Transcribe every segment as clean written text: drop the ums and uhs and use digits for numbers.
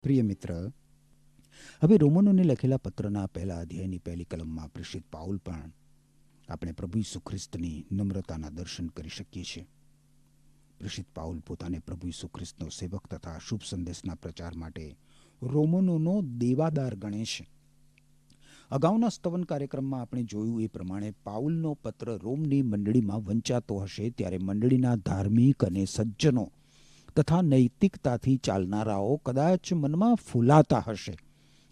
પ્રિય મિત્ર, હવે રોમનોને લખેલા પત્રના પહેલા અધ્યાયની પહેલી કલમમાં પ્રેષિત પાઉલ પણ આપણે પ્રભુ ઈસુ ખ્રિસ્તની નમ્રતાના દર્શન કરી શકીએ છીએ. પ્રેષિત પાઉલ પોતાને પ્રભુ ઈસુ ખ્રિસ્તનો સેવક તથા શુભ સંદેશના પ્રચાર માટે રોમનોનો દેવાદાર ગણે છે. અગાઉના સ્તવન કાર્યક્રમમાં આપણે જોયું એ પ્રમાણે પાઉલનો પત્ર રોમની મંડળીમાં વંચાતો હશે ત્યારે મંડળીના ધાર્મિક અને સજ્જનો તથા નૈતિકતાથી ચાલનારાઓ કદાચ મનમાં ફૂલાતા હશે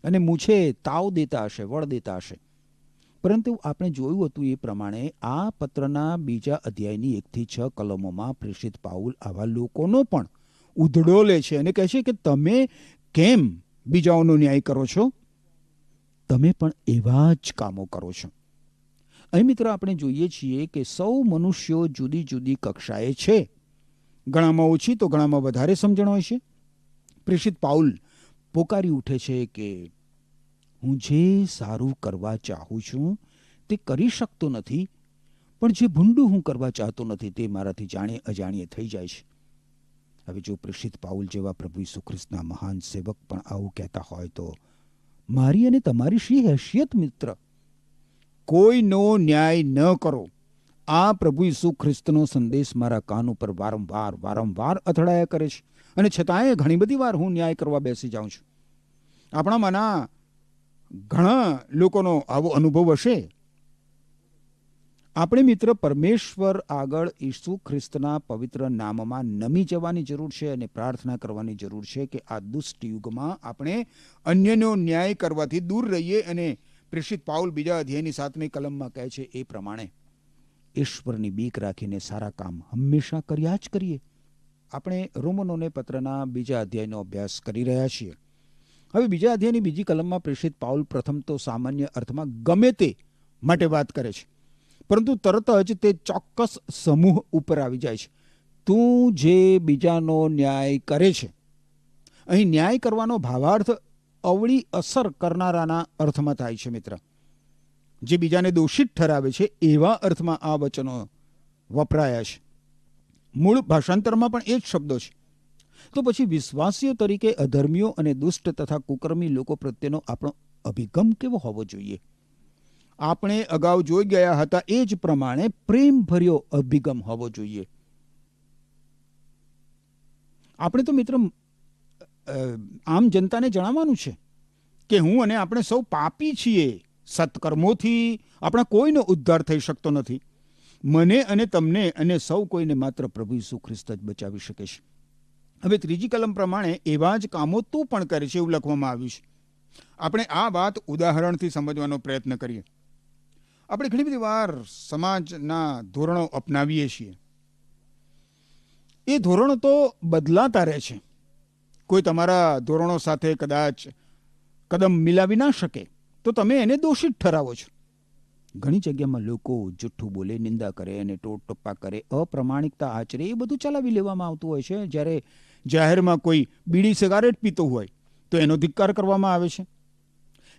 અને મૂછે તાવ દેતા હશે, વળ દેતા હશે. પરંતુ આપણે જોયું હતું એ પ્રમાણે આ પત્રના બીજા અધ્યાયની 1-6 કલમોમાં પ્રેષિત પાઉલ આવા લોકોનો પણ ઉધડો લે છે અને કહે છે કે તમે કેમ બીજાઓનો ન્યાય કરો છો? તમે પણ એવા જ કામો કરો છો. અહીં મિત્ર આપણે જોઈએ છીએ કે સૌ મનુષ્યો જુદી જુદી કક્ષાએ છે. ઘણામાં ઓછી તો ઘણામાં વધારે સમજણ હોય છે. પ્રેષિત પાઉલ પોકારી ઉઠે છે કે હું જે સારું કરવા ચાહું છું તે કરી શકતો નથી, પણ જે ભૂંડું હું કરવા ચાહતો નથી તે મારાથી જાણે અજાણીએ થઈ જાય છે. હવે જો પ્રેષિત પાઉલ જેવા પ્રભુ ઈસુ ખ્રિસ્તના મહાન સેવક પણ આવું કહેતા હોય તો મારી અને તમારી શી હેસિયત મિત્ર? કોઈનો ન્યાય ન કરો. આ પ્રભુ ઈસુ ખ્રિસ્તનો સંદેશ મારા કાન ઉપર વારંવાર અથડાયા કરે છે અને છતાંય ઘણી બધી વાર હું ન્યાય કરવા બેસી જાઉં છું. આપણામાંના ઘણા લોકોનો આવો અનુભવ હશે. આપણે મિત્ર પરમેશ્વર આગળ ઈસુ ખ્રિસ્તના પવિત્ર નામમાં નમી જવાની જરૂર છે અને પ્રાર્થના કરવાની જરૂર છે કે આ દુષ્ટ યુગમાં આપણે અન્યનો ન્યાય કરવાથી દૂર રહીએ. અને પ્રેષિત પાઉલ બીજા અધ્યાયની 7મી કલમમાં કહે છે એ પ્રમાણે ઈશ્વરની બીક રાખીને સારા કામ હંમેશા કર્યા જ કરીએ. આપણે રોમનોને પત્રના બીજા અધ્યાયનો અભ્યાસ કરી રહ્યા છીએ. હવે બીજા અધ્યાયની બીજી કલમમાં પ્રેષિત પાઉલ પ્રથમ તો સામાન્ય અર્થમાં ગમે તે માટે વાત કરે છે, પરંતુ તરત જ તે ચોક્કસ સમૂહ ઉપર આવી જાય છે. તું જે બીજાનો ન્યાય કરે છે. અહીં ન્યાય કરવાનો ભાવાર્થ અવળી અસર કરનારાના અર્થમાં થાય છે મિત્ર. જે બીજાને દોષિત ઠરાવે છે એવા અર્થમાં આ વચનો વપરાયા છે. મૂળ ભાષાંતરમાં પણ એ જ શબ્દો છે. તો પછી વિશ્વાસીઓ તરીકે અધર્મીઓ અને દુષ્ટ તથા કુકર્મી લોકો પ્રત્યેનો આપણો અભિગમ કેવો હોવો જોઈએ? આપણે અગાઉ જોઈ ગયા હતા એ જ પ્રમાણે પ્રેમભર્યો અભિગમ હોવો જોઈએ. આપણે તો મિત્ર આમ જનતાને જણાવવાનું છે કે હું અને આપણે સૌ પાપી છીએ. સત્કર્મોથી આપણા કોઈનો ઉદ્ધાર થઈ શકતો નથી. મને અને તમને અને સૌ કોઈને માત્ર પ્રભુ ઈસુ ખ્રિસ્ત જ બચાવી શકે છે. હવે ત્રીજી કલમ પ્રમાણે એવા જ કામો તું પણ કરે છે એવું લખવામાં આવ્યું છે. આપણે આ વાત ઉદાહરણથી સમજવાનો પ્રયત્ન કરીએ. આપણે ઘણી બધી વાર સમાજના ધોરણો અપનાવીએ છીએ. એ ધોરણો તો બદલાતા રહે છે. કોઈ તમારા ધોરણો સાથે કદાચ કદમ મિલાવી ના શકે તો તમે એને દોષિત ઠરાવો છો. ઘણી જગ્યામાં લોકો જુઠ્ઠું બોલે, નિંદા કરે અને ટોટ ટપ્પા કરે, અપ્રમાણિકતા આચરે, એ બધું ચલાવી લેવામાં આવતું હોય છે. જ્યારે જાહેરમાં કોઈ બીડી સિગારેટ પીતો હોય તો એનો ધિક્કાર કરવામાં આવે છે.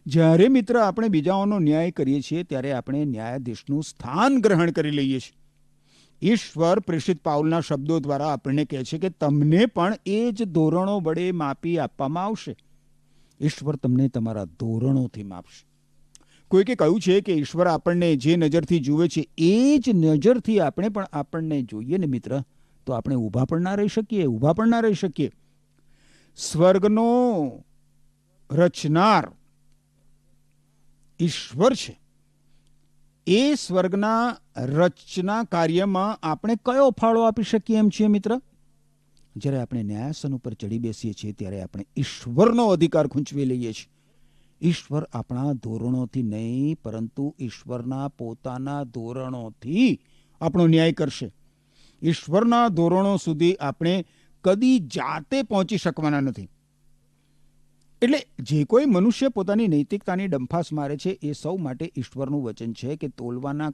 જ્યારે મિત્ર આપણે બીજાઓનો ન્યાય કરીએ છીએ ત્યારે આપણે ન્યાયાધીશનું સ્થાન ગ્રહણ કરી લઈએ છીએ. ઈશ્વર પ્રેષિત પાઉલના શબ્દો દ્વારા આપણને કહે છે કે તમને પણ એ જ ધોરણો વડે માપી આપવામાં આવશે. ઈશ્વર તમને તમારા ધોરણોથી માપશે. કોઈકે કહ્યું છે કે ઈશ્વર આપણને જે નજરથી જુએ છે એ જ નજરથી આપણે પણ આપણને જોઈએ ને મિત્ર તો આપણે ઊભા પણ ના રહી શકીએ. સ્વર્ગનો રચનાર ઈશ્વર છે. એ સ્વર્ગના રચના કાર્યમાં આપણે કયો ફાળો આપી શકીએ એમ છીએ મિત્ર? જ્યારે આપણે ન્યાયાસન ઉપર ચડી બેસીએ છીએ ત્યારે આપણે ઈશ્વરનો અધિકાર ખૂંચવી લઈએ છીએ. ઈશ્વર આપણા ધોરણોથી નહીં પરંતુ ઈશ્વરના પોતાના ધોરણોથી આપણો ન્યાય કરશે. ઈશ્વરના ધોરણો સુધી આપણે કદી જાતે પહોંચી શકવાના નથી. એટલે જે કોઈ મનુષ્ય પોતાની નૈતિકતાની ડંફાસ મારે છે એ સૌ માટે ઈશ્વરનું વચન છે કે તોલવાના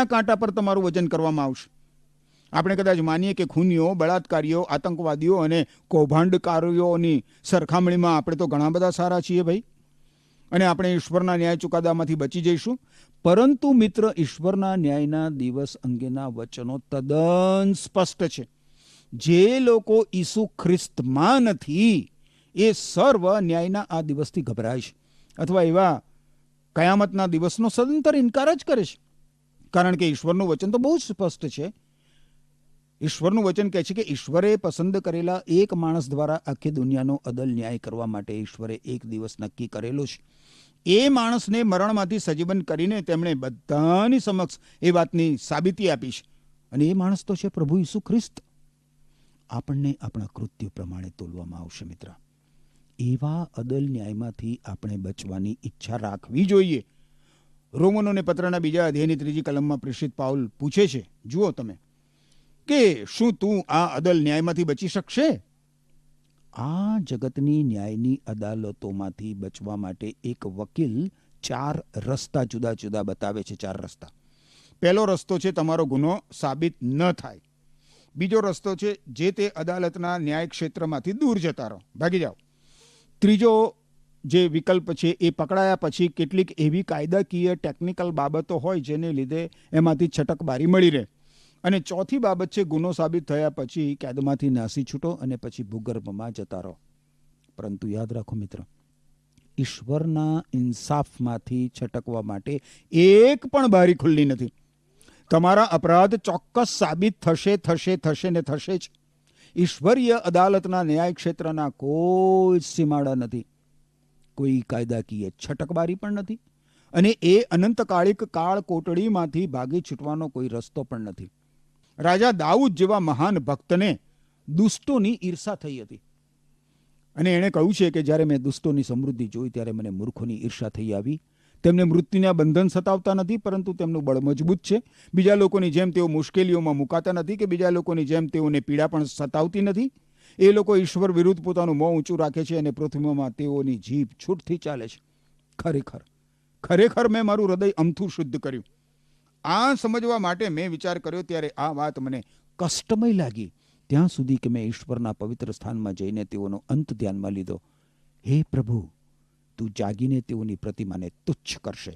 કાંટા પર તમારું વજન કરવામાં આવશે. આપણે કદાચ માનીએ કે ખૂનીઓ, બળાત્કારીઓ, આતંકવાદીઓ અને કૌભાંડકારીઓની સરખામણીમાં આપણે તો ઘણા બધા સારા છીએ ભાઈ, અને આપણે ઈશ્વરના ન્યાય ચુકાદામાંથી બચી જઈશું. પરંતુ મિત્ર ઈશ્વરના ન્યાયના દિવસ અંગેના વચનો તદ્દન સ્પષ્ટ છે. જે લોકો ઈસુ ખ્રિસ્તમાં નથી એ સર્વ ન્યાયના આ દિવસથી ગભરાય છે, અથવા એવા કયામતના દિવસનો સદંતર ઇનકાર જ કરે છે. કારણ કે ઈશ્વરનું વચન તો બહુ જ સ્પષ્ટ છે. ઈશ્વરનું વચન કહે છે કે ઈશ્વરે પસંદ કરેલા એક માણસ દ્વારા આખી દુનિયાનો અદલ ન્યાય કરવા માટે ઈશ્વરે એક દિવસ નક્કી કરેલો છે. એ માણસને મરણમાંથી સજીવન કરીને તેમણે બધાની સમક્ષ એ વાતની સાબિતી આપી છે. અને એ માણસ તો છે પ્રભુ ઈસુ ખ્રિસ્ત. આપણને આપણા કૃત્યો પ્રમાણે તોલવામાં આવશે મિત્ર. એવા અદલ ન્યાયમાંથી આપણે બચવાની ઈચ્છા રાખવી જોઈએ. રોમનોને પત્રના 2 અધ્યાયની 3 કલમમાં પ્રેષિત પાઉલ પૂછે છે, જુઓ તમે, કે શું તું આ અદલ ન્યાયમાંથી બચી શકશે? આ જગતની ન્યાયની અદાલતોમાંથી બચવા માટે એક વકીલ 4 રસ્તા જુદા જુદા બતાવે છે. 4 રસ્તા. પહેલો રસ્તો છે તમારો ગુનો સાબિત ન થાય. બીજો રસ્તો છે જે તે અદાલતના ન્યાય ક્ષેત્રમાંથી દૂર જતા રહો, ભાગી જાઓ. ત્રીજો જે વિકલ્પ છે એ પકડાયા પછી કેટલીક એવી કાયદાકીય ટેકનિકલ બાબતો હોય જેને લીધે એમાંથી છટકબારી મળી રહે. અને ચોથી બાબત છે ગુનો સાબિત થયા પછી કેદમાંથી નાસી છૂટો અને પછી ભૂગર્ભમાં જતા રહો. પરંતુ યાદ રાખો મિત્ર, ઈશ્વરના ઇન્સાફમાંથી છટકવા માટે એક પણ બારી ખુલ્લી નથી. તમારા અપરાધ ચોક્કસ સાબિત થશે ને થશે જ. ઈશ્વરીય અદાલતના ન્યાય ક્ષેત્રના કોઈ સીમાડા નથી, કોઈ કાયદાકીય છટકબારી પણ નથી, અને એ અનંતકાળિક કાળ કોટડીમાંથી ભાગી છૂટવાનો કોઈ રસ્તો પણ નથી. રાજા દાઉદ જેવા મહાન ભક્તને દુષ્ટોની ઈર્ષા થઈ હતી, અને એણે કહ્યું છે કે જ્યારે મેં દુષ્ટોની સમૃદ્ધિ જોઈ ત્યારે મને મૂર્ખોની ઈર્ષા થઈ આવી. તેમને મૃત્યુના બંધન સતાવતા નથી, પરંતુ તેમનું બળ મજબૂત છે. બીજા લોકોની જેમ તેઓ મુશ્કેલીઓમાં મુકાતા નથી, કે બીજા લોકોની જેમ તેઓને પીડા પણ સતાવતી નથી. એ લોકો ઈશ્વર વિરુદ્ધ પોતાનું મોં ઊંચું રાખે છે અને પૃથ્વીમાં તેઓની જીભ છૂટથી ચાલે છે. ખરેખર મેં મારું હૃદય અમથું શુદ્ધ કર્યું. આ સમજવા માટે મેં વિચાર કર્યો ત્યારે આ વાત મને કષ્ટમય લાગી, ત્યાં સુધી કે મેં ઈશ્વરના પવિત્ર સ્થાનમાં જઈને તેઓનો અંત ધ્યાનમાં લીધો. હે પ્રભુ, તું જાગીને તેઓની પ્રતિમાને તુચ્છ કરશે.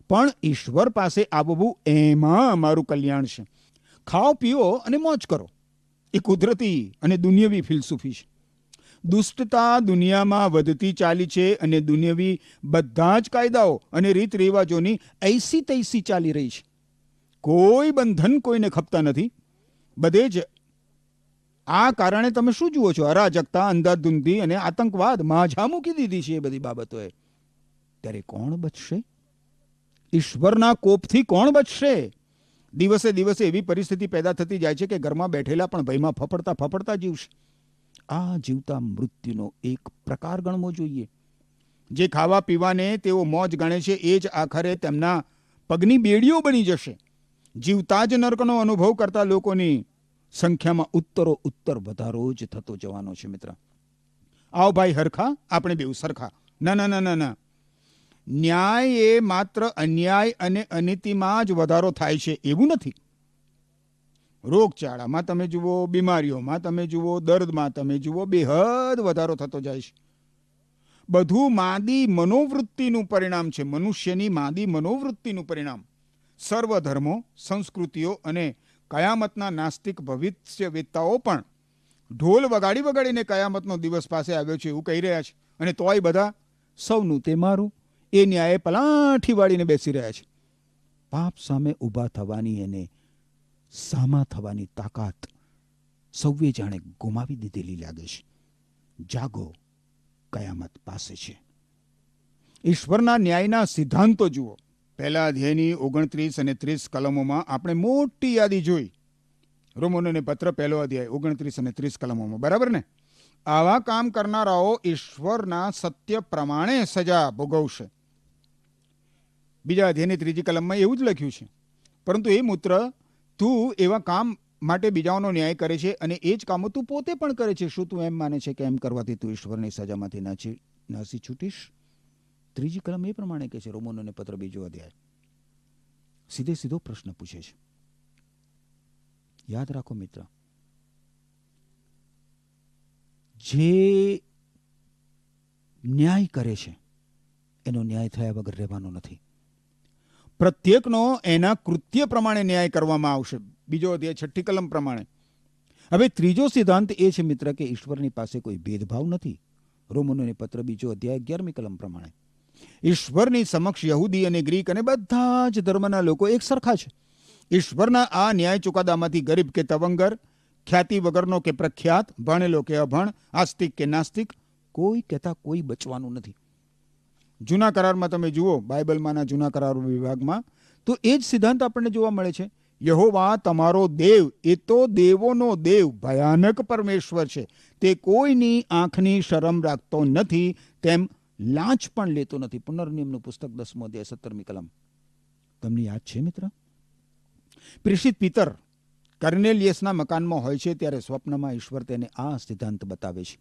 પણ ઈશ્વર પાસે આવવું એમાં અમારું કલ્યાણ છે. ખાઓ પીઓ અને મોજ કરો, એ કુદરતી અને દુનિયાવી ફિલસૂફી છે. દુષ્ટતા દુનિયામાં વધતી ચાલી છે અને દુનિયાવી બધા જ કાયદાઓ અને રીત રિવાજોની ऐसी तैसी ચાલી રહી છે. કોઈ બંધન કોઈને ખપતા નથી. બધે જ આ કારણે તમે શું જુઓ છો? અરાજકતા, અંધાધૂંધી અને આતંકવાદ માઝા મૂકી દીધી છે. એ બધી બાબતોએ ત્યારે કોણ બચશે? ઈશ્વરના કોપથી કોણ બચશે? દિવસે દિવસે એવી પરિસ્થિતિ પેદા થતી જાય છે કે ઘરમાં બેઠેલા પણ ભયમાં ફફડતા જીવશે. આ જીવતા મૃત્યુનો એક પ્રકાર ગણવો જોઈએ. જે ખાવા પીવાને તેઓ મોજ ગણે છે એ જ આખરે તેમના પગની બેડીઓ બની જશે. જીવતા જ નરકનો અનુભવ કરતા લોકોની સંખ્યામાં ઉત્તર વધારો જ થતો જવાનો છે મિત્ર. આવ ભાઈ હરખા, આપણે બેઉ સરખા. ના. ન્યાય એ માત્ર અન્યાય અને અનીતિમાં જ વધારો થાય છે એવું નથી. રોગચાળામાં તમે જુઓ, બીમારીઓમાં તમે જુઓ, દર્દમાં તમે જુઓ, બેહદ વધારો થતો જાય છે. બધું માદી મનોવૃત્તિનું પરિણામ છે. મનુષ્યની માદી મનોવૃત્તિનું પરિણામ. સર્વ ધર્મો, સંસ્કૃતિઓ અને કયામતના નાસ્તિક ભવિષ્યવેત્તાઓ પણ ઢોલ વગાડીને કયામતનો દિવસ પાસે આવ્યો છે એવું કહી રહ્યા છે. અને તોય બધા સૌનું તે મારું એ ન્યાયે પલાઠી વાળીને બેસી રહ્યા છે. પાપ સામે ઊભા થવાની અને સામા થવાની તાકાત સૌએ જાણે ગુમાવી દીધેલી લાગે છે. જાગો, કયામત પાસે છે. ઈશ્વરના ન્યાયના સિદ્ધાંતો જુઓ. 1 અધ્યાયની 29 અને 30 કલમોમાં આપણે મોટી યાદી જોઈ. રોમનોને પત્ર 1 અધ્યાય 29 અને 30 કલમોમાં, બરાબર ને? આવા કામ કરનારાઓ ઈશ્વરના સત્ય પ્રમાણે સજા ભોગવશે. 2 અધ્યાયની 3 કલમમાં એવું જ લખ્યું છે. પરંતુ એ મૂત્ર, તું એવા કામ માટે બીજાઓનો ન્યાય કરે છે અને એ જ કામો તું પોતે પણ કરે છે. શું તું એમ માને છે કે એમ કરવાથી તું ઈશ્વરની સજામાંથી નાસી છૂટીશ? 3 કલમ એ પ્રમાણે કહે છે. રોમનોને પત્ર 2 અધ્યાય સીધો પ્રશ્ન પૂછે છે. યાદ રાખો મિત્ર, જે ન્યાય કરે છે એનો ન્યાય થયા વગર રહેવાનો નથી. પ્રત્યેકનો એના કૃત્ય પ્રમાણે ન્યાય કરવામાં આવશે. 2 અધ્યાય 6 કલમ પ્રમાણે. હવે ત્રીજો સિદ્ધાંત એ છે મિત્ર કે ઈશ્વરની પાસે કોઈ ભેદભાવ નથી. રોમનોને પત્ર 2 અધ્યાય 11મી કલમ પ્રમાણે ઈશ્વરની સમક્ષ યહૂદી અને ગ્રીક અને બધા જ ધર્મના લોકો એક સરખા છે. ઈશ્વરના આ ન્યાય ચુકાદામાંથી ગરીબ કે તવંગર, ખ્યાતિ વગરનો કે પ્રખ્યાત, ભણેલો કે અભણ, આસ્તિક કે નાસ્તિક, કોઈ કહેતા કોઈ બચવાનું નથી. જૂના કરારમાં તમે જુઓ, બાઇબલમાંના જૂના કરાર વિભાગમાં, તો એ જ સિદ્ધાંત આપણને જોવા મળે છે. યહોવા તમારો દેવ એ તો દેવોનો દેવ, ભયાનક પરમેશ્વર છે. તે કોઈની આંખની શરમ રાખતો નથી, તેમ લાંચ પણ લેતો નથી. પુનર્નિયમનું પુસ્તક 10મો અધ્યાય 17મી કલમ. તમને યાદ છે મિત્ર? પ્રેષિત પિતર કર્નેલિયસના મકાનમાં હોય છે ત્યારે સ્વપ્નમાં ઈશ્વર તેને આ સિદ્ધાંત બતાવે છે.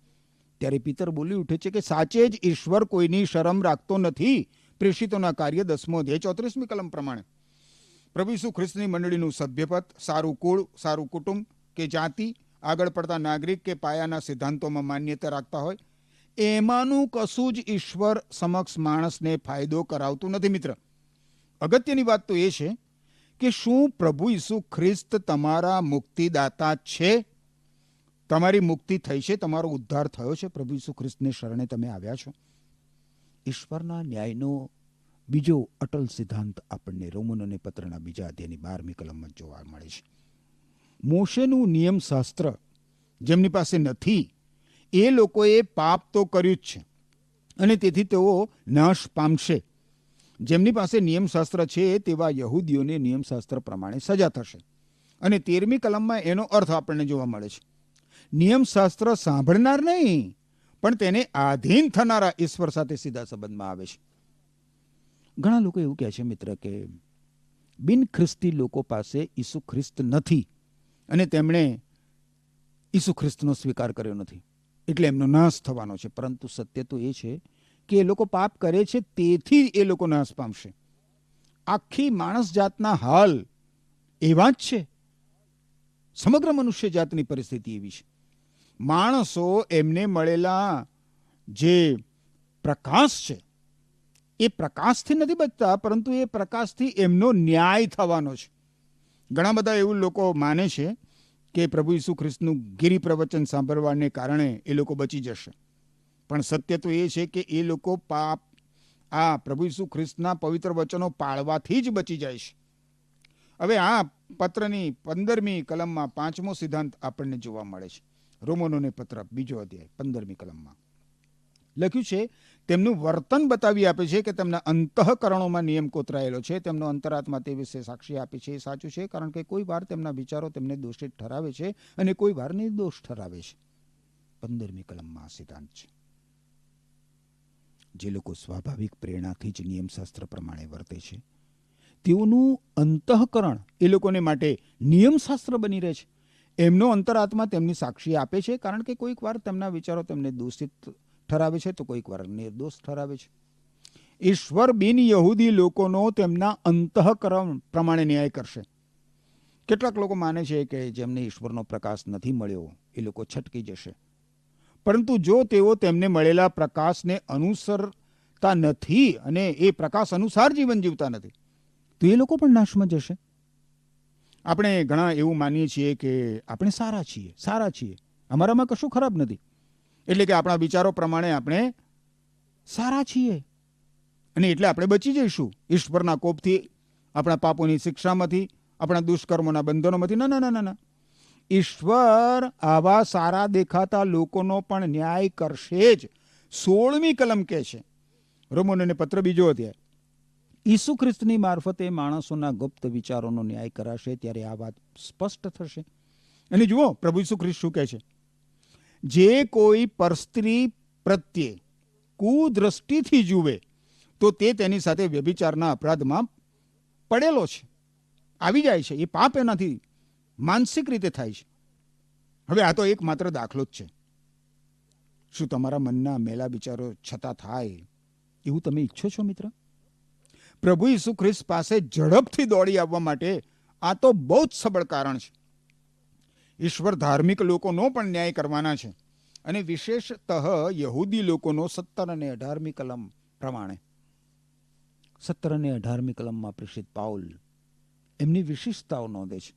ત્યારે પિતર બોલી ઉઠે છે કે સાચે જ ઈશ્વર કોઈની શરમ રાખતો નથી. પ્રેષિતોના કાર્ય 10મો અધ્યાય 34મી કલમ પ્રમાણે પ્રભુ ઈસુ ખ્રિસ્તની મંડળીનું સભ્યપદ, સારું કુળ, સારું કુટુંબ કે જાતિ, આગળ પડતા નાગરિક કે પાયાના સિદ્ધાંતોમાં માન્યતા રાખતા હોય, એમાંનું કશું જ ઈશ્વર સમક્ષ માણસને ફાયદો કરાવતું નથી. મિત્ર, અગત્યની વાત તો એ છે કે શું પ્રભુ ઈસુ ખ્રિસ્ત તમારા મુક્તિદાતા છે? તમારી મુક્તિ થઈ છે? તમારો ઉદ્ધાર થયો છે? પ્રભુ ઈસુ ખ્રિસ્તને શરણે તમે આવ્યા છો? ઈશ્વરના ન્યાયનો બીજો અટલ સિદ્ધાંત આપણને રોમનોને પત્રના 2 અધ્યાયની 12મી કલમમાં જોવા મળે છે. મોશેનું નિયમશાસ્ત્ર જેમની પાસે નથી, એ લોકોએ પાપ તો કર્યું જ છે અને તેથી તેઓ નાશ પામશે. જેમની પાસે નિયમશાસ્ત્ર છે તેવા યહૂદીઓને નિયમશાસ્ત્ર પ્રમાણે સજા થશે. અને 13મી કલમમાં એનો અર્થ આપણને જોવા મળે છે. નિયમશાસ્ત્ર સાંભળનાર નહીં, પણ તેને આધીન થનારા ઈશ્વર સાથે સીધા સંબંધમાં આવે છે. ઘણા લોકો એવું કહે છે મિત્ર કે બિન ખ્રિસ્તી લોકો પાસે ઈસુ ખ્રિસ્ત નથી અને તેમણે ઈસુ ખ્રિસ્તનો સ્વીકાર કર્યો નથી, એટલે એમનો નાશ થવાનો છે. પરંતુ સત્ય તો એ છે કે એ લોકો પાપ કરે છે, તેથી એ લોકો નાશ પામશે. આખી માણસ જાતના હાલ એવા જ છે. સમગ્ર મનુષ્ય જાતની પરિસ્થિતિ એવી છે. માણસો એમને મળેલા જે પ્રકાશ છે એ પ્રકાશથી નથી બચતા, પરંતુ એ પ્રકાશથી એમનો ન્યાય થવાનો છે. ઘણા બધા એવું લોકો માને છે કે પ્રભુ ઈસુ ખ્રિસ્તનું ગિરી પ્રવચન સાંભળવાને કારણે એ લોકો બચી જશે. પણ સત્ય તો એ છે કે એ લોકો પાપ આ પ્રભુ ઈસુ ખ્રિસ્તના પવિત્ર વચનો પાળવાથી જ બચી જાય છે. હવે આ પત્રની 15મી કલમમાં 5મો સિદ્ધાંત આપણને જોવા મળે છે. રોમનોને પત્ર 2 અધ્યાય 15મી કલમમાં લખ્યું છે, તેમનું વર્તન બતાવી આપે છે કે તેમના અંતઃકરણોમાં નિયમ કોતરાયેલો છે. તેમનો અંતરાત્મા તે વિશે સાક્ષી આપે છે. એ સાચું છે, કારણ કે કોઈ વાર તેમના વિચારો તેમને દોષિત ઠરાવે છે અને કોઈ વાર નિર્દોષ ઠરાવે છે. 15મી કલમમાં આ સિદ્ધાંત છે. જે લોકો સ્વાભાવિક પ્રેરણાથી જ નિયમશાસ્ત્ર પ્રમાણે વર્તે છે, તેઓનું અંતઃકરણ એ લોકોને માટે નિયમશાસ્ત્ર બની રહે છે. એમનો અંતરાત્મા તેમની સાક્ષી આપે છે, કારણ કે કોઈક વાર તેમના વિચારો તેમને દોષિત ઠરાવે છે તો કોઈક વાર નિર્દોષ ઠરાવે છે. ઈશ્વર બિન યહૂદી લોકોનો તેમના અંતઃકરણ પ્રમાણે ન્યાય કરશે. કેટલાક લોકો માને છે કે જેમને ઈશ્વરનો પ્રકાશ નથી મળ્યો એ લોકો છટકી જશે, પરંતુ જો તેઓ તેમને મળેલા પ્રકાશને અનુસરતા નથી અને એ પ્રકાશ અનુસાર જીવન જીવતા નથી, તો એ લોકો પણ નાશમાં જશે. આપણે ઘણા એવું માનીએ છીએ કે આપણે સારા છીએ, અમારામાં કશું ખરાબ નથી, એટલે કે આપણા વિચારો પ્રમાણે આપણે સારા છીએ અને એટલે આપણે બચી જઈશું ઈશ્વરના કોપથી, આપણા પાપોની શિક્ષામાંથી, આપણા દુષ્કર્મોના બંધનોમાંથી. ના ના ના ના, ઈશ્વર આવા સારા દેખાતા લોકોનો પણ ન્યાય કરશે જ. 16મી કલમ કહે છે, રોમનોને પત્ર 2 અધ્યાય, ઈસુ ખ્રિસ્તની મારફતે માણસોના ગુપ્ત વિચારોનો ન્યાય કરાશે. ત્યારે આ વાત સ્પષ્ટ થશે. અને જુઓ પ્રભુ ઈસુ ખ્રિસ્ત શું કહે છે, જે કોઈ પરસ્ત્રી પ્રત્યે કુદ્રષ્ટિથી જુએ તો તે તેની સાથે વ્યભિચારના અપરાધમાં પડેલો છે, આવી જાય છે. એ પાપ એનાથી માનસિક રીતે થાય છે. હવે આ તો એક માત્ર દાખલો જ છે. શું તમારા મનના મેલા વિચારો છતાં થાય એવું તમે ઈચ્છો છો મિત્ર? પ્રભુ ઈસુ ખ્રિસ્ત પાસે ઝડપથી દોડી આવવા માટે આ તો બહુ જ સબળ કારણ છે. ઈશ્વર ધાર્મિક લોકોનો પણ ન્યાય કરવાના છે, અને વિશેષતઃ યહૂદી લોકોનો 17 અને 18મી કલમ પ્રમાણે. 17 અને 18મી કલમમાં પ્રેષિત પાઉલ એમની વિશિષ્ટતાઓ નોંધે છે.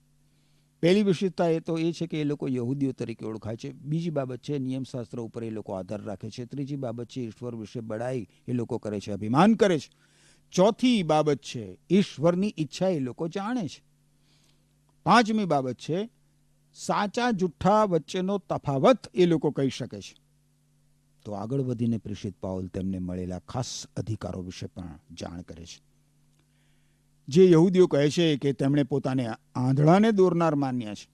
પહેલી વિશેષતા એ તો એ છે કે એ લોકો યહૂદીઓ તરીકે ઓળખાય છે. બીજી બાબત છે નિયમશાસ્ત્ર ઉપર એ લોકો આધાર રાખે છે. ત્રીજી બાબત છે ઈશ્વર વિશે બડાઈ એ લોકો કરે છે, અભિમાન કરે છે. ચોથી બાબત છે ઈશ્વરની ઈચ્છા એ લોકો જાણે છે. પાંચમી બાબત છે સાચા જુઠ્ઠા વચ્ચેનો તફાવત એ લોકો કહી શકે છે. તો આગળ વધીને પ્રેષિત પાઉલ તેમને મળેલા ખાસ અધિકારો વિશે પણ જાણ કરે છે. જે યહૂદીઓ કહે છે કે તેમણે પોતાને આંધળાને દોરનાર માન્યા છે,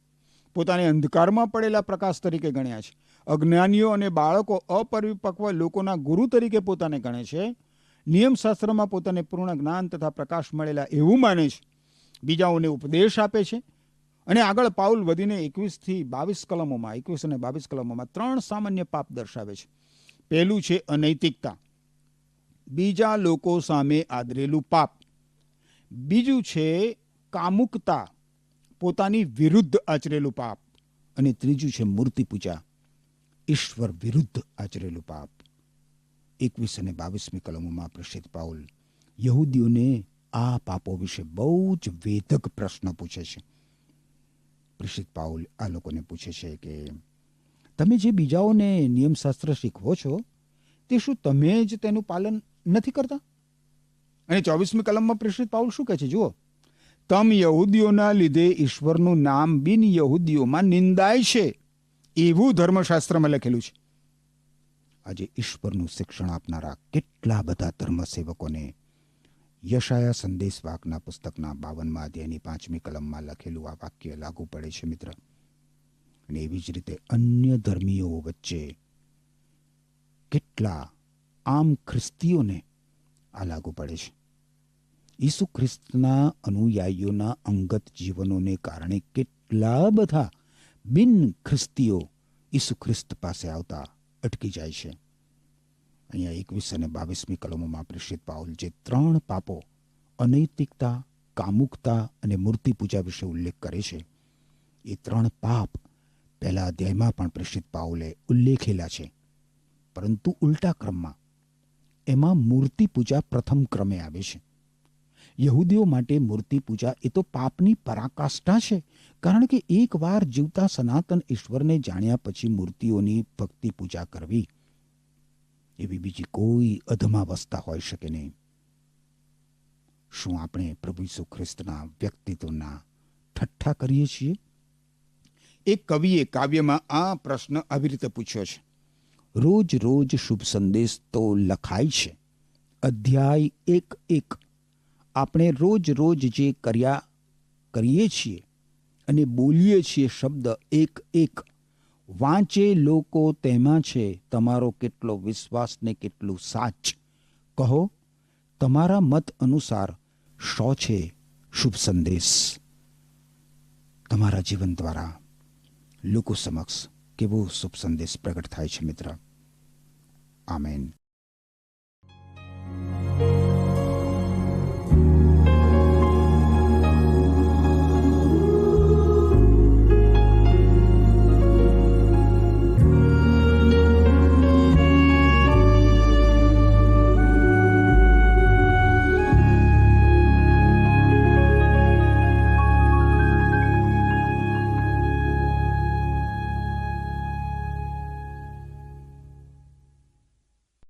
પોતાને અંધકારમાં પડેલા પ્રકાશ તરીકે ગણ્યા છે, અજ્ઞાનીઓ અને બાળકો અપરિપક્વ લોકોના ગુરુ તરીકે પોતાને ગણે છે, નિયમશાસ્ત્રમાં પોતાને પૂર્ણ જ્ઞાન તથા પ્રકાશ મળેલા એવું માને છે, બીજાઓને ઉપદેશ આપે છે. અને આગળ પાઉલ વધીને 21 અને 22 કલમોમાં 3 સામાન્ય પાપ દર્શાવે છે. પહેલું છે અનૈતિકતા, બીજા લોકો સામે આદરેલું પાપ. બીજું છે કામુકતા, પોતાની વિરુદ્ધ આચરેલું પાપ. અને ત્રીજું છે મૂર્તિ પૂજા, ઈશ્વર વિરુદ્ધ આચરેલું પાપ. 21 અને 22મી કલમોમાં પ્રેષિત પાઉલ યહૂદીઓને આ પાપો વિશે બહુ જ વેધક પ્રશ્ન પૂછે છે. પ્રેષિત પાઉલ આ લોકોને પૂછે છે કે તમે જે બીજાઓને નિયમશાસ્ત્ર શીખવો છો તે શું તમે જ તેનું પાલન નથી કરતા? અને 24મી કલમમાં પ્રેષિત પાઉલ શું કહે છે જુઓ, તમ યહૂદીઓના લીધે ઈશ્વરનું નામ બિન યહૂદીઓમાં નિંદાય છે એવું ધર્મશાસ્ત્રમાં લખેલું છે. આજે ઈશ્વરનું શિક્ષણ આપનારા કેટલા બધા ધર્મસેવકોને યશાયા સંદેશ વાકના પુસ્તકના 52મા અધ્યાયની 5મી કલમમાં લખેલું આ વાક્ય લાગુ પડે છે મિત્ર. અને એવી જ રીતે અન્ય ધર્મીઓ વચ્ચે કેટલા આમ ખ્રિસ્તીઓને આ લાગુ પડે છે. ઈસુ ખ્રિસ્તના અનુયાયીઓના અંગત જીવનોને કારણે કેટલા બધા બિન ખ્રિસ્તીઓ ઈસુ ખ્રિસ્ત પાસે આવતા અટકી જાય છે. અહીંયા 21 અને 22મી કલમોમાં પ્રેષિત પાઉલ જે 3 પાપો અનૈતિકતા, કામુકતા અને મૂર્તિ પૂજા વિશે ઉલ્લેખ કરે છે, એ 3 પાપ પહેલા અધ્યાયમાં પણ પ્રેષિત પાઉલે ઉલ્લેખેલા છે, પરંતુ ઉલટા ક્રમમાં. એમાં મૂર્તિ પૂજા પ્રથમ ક્રમે આવે છે. યહૂદીઓ માટે મૂર્તિ પૂજા એ તો પાપની પરાકાષ્ઠા છે, કારણ કે એકવાર જીવતા સનાતન ઈશ્વરને જાણ્યા પછી મૂર્તિઓની ભક્તિ પૂજા કરવી એવી બીજી કોઈ અધમાવસ્થા હોઈ શકે નહીં. શું આપણે પ્રભુ ઈસુ ખ્રિસ્તના વ્યક્તિત્વના ઠઠ્ઠા કરીએ છીએ? એક કવિએ કાવ્યમાં આ પ્રશ્ન આવી રીતે પૂછ્યો છે. રોજ રોજ શુભ સંદેશ તો લખાય છે, અધ્યાય 1:1. આપણે રોજ રોજ જે કરીએ છીએ અને બોલીએ છીએ શબ્દ 1:1 વાંચે લોકો તેમાં છે તમારો કેટલો વિશ્વાસ ને કેટલું સાચ. કહો તમારા મત અનુસાર શો છે શુભ સંદેશ? તમારા જીવન દ્વારા લોકો સમક્ષ કેવો શુભ સંદેશ પ્રગટ થાય છે મિત્ર? આમેન.